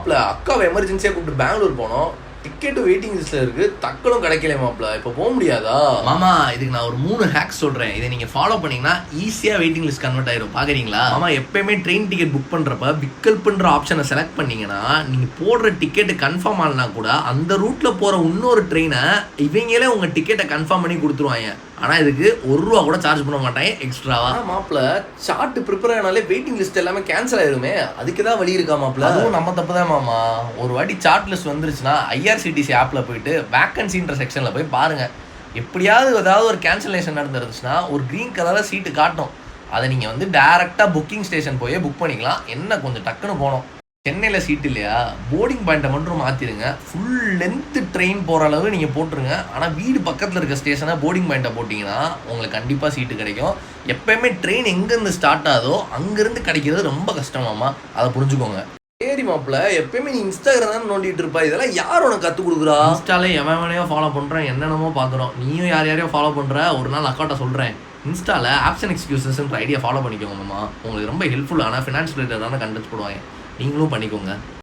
மாப்பிள்ள அக்காவை எமர்ஜென்சியாக கூப்பிட்டு பெங்களூர் போனோம். டிக்கெட்டு வெயிட்டிங் லிஸ்ட்ல இருக்கு, தக்கலும் கிடைக்கல மாப்பிள்ள. இப்போ போக முடியாதா மாமா? இதுக்கு நான் ஒரு 3 ஹேக்ஸ் சொல்றேன். இதை நீங்க ஃபாலோ பண்ணீங்கன்னா ஈஸியா வெயிட்டிங் லிஸ்ட் கன்வெர்ட் ஆயிரும். பாக்குறீங்களா மாமா? எப்பயுமே ட்ரெயின் டிக்கெட் புக் பண்றப்ப விக்கல்ப்புன்ற ஆப்ஷனை செலக்ட் பண்ணீங்கன்னா நீங்க போடுற டிக்கெட் கன்ஃபார்ம் ஆனா கூட அந்த ரூட்ல போற இன்னொரு ட்ரெயினை இவங்களே உங்க டிக்கெட்டை கன்ஃபார்ம் பண்ணி கொடுத்துருவாங்க. ஆனா இதுக்கு ₹1 கூட சார்ஜ் பண்ண மாட்டாங்க எக்ஸ்ட்ராவா. மாப்பிள்ள சார்ட் ப்ரிப்பேர் ஆனாலே வெயிட்டிங் லிஸ்ட் எல்லாமே கேன்சல் ஆயிருமே, அதுக்கு தான் வழி இருக்கா மாப்பிள்ள? அதுவும் நம்ம தப்பு தான் மாமா. ஒரு வாட்டி சார்ட் லிஸ்ட் வந்துருச்சுன்னா IRCTC ஆப்ல போயிட்டு வேக்கன்சின்ற செக்ஷன்ல போய் பாருங்க. எப்படியாவது ஏதாவது ஒரு கேன்சலேஷன் நடந்துருந்துச்சுன்னா ஒரு கிரீன் கலர்ல சீட்டு காட்டும். அதை நீங்க வந்து டைரக்டா புக்கிங் ஸ்டேஷன் போய் புக் பண்ணிக்கலாம். என்ன கொஞ்சம் டக்குன்னு போகணும். சென்னையில் சீட் இல்லையா, போர்டிங் பாயிண்ட்டை மட்டும் மாற்றிடுங்க. ஃபுல் லென்த்து ட்ரெயின் போகிற அளவு நீங்கள் போட்டுருங்க. ஆனால் வீடு பக்கத்தில் இருக்க ஸ்டேஷனை போர்டிங் பாயிண்ட்டை போட்டிங்கன்னா உங்களுக்கு கண்டிப்பாக சீட்டு கிடைக்கும். எப்போயுமே ட்ரெயின் எங்கேருந்து ஸ்டார்ட் ஆகுதோ அங்கேருந்து கிடைக்கிறது ரொம்ப கஷ்டமாமா, அதை புரிஞ்சுக்கோங்க. சரி மாப்பிள்ள, எப்பயுமே நீ இன்ஸ்டாகிராம் தான் நோண்டிட்டு இருப்பா, இதெல்லாம் யார் உனக்கு கற்றுக் கொடுக்குறா? இன்ஸ்டாலே எவனையோ ஃபாலோ பண்ணுறேன், என்னென்னமோ பார்க்குறோம். நீயும் யாரையோ ஃபாலோ பண்ணுற. ஒரு நாள் அக்காட்ட சொல்கிறேன், இன்ஸ்டாவில் ஆப்ஸ் அண்ட் எக்ஸ்கியூசஸ்ன்ற ஐடியா ஃபாலோ பண்ணிக்கோங்க மாமா. உங்களுக்கு ரொம்ப ஹெல்ப்ஃபுல்லான ஃபினான்ஸ் ரிலேட்டடான கண்டென்ட்ஸ் போடுவாங்க, நீங்களும் பண்ணிக்கோங்க.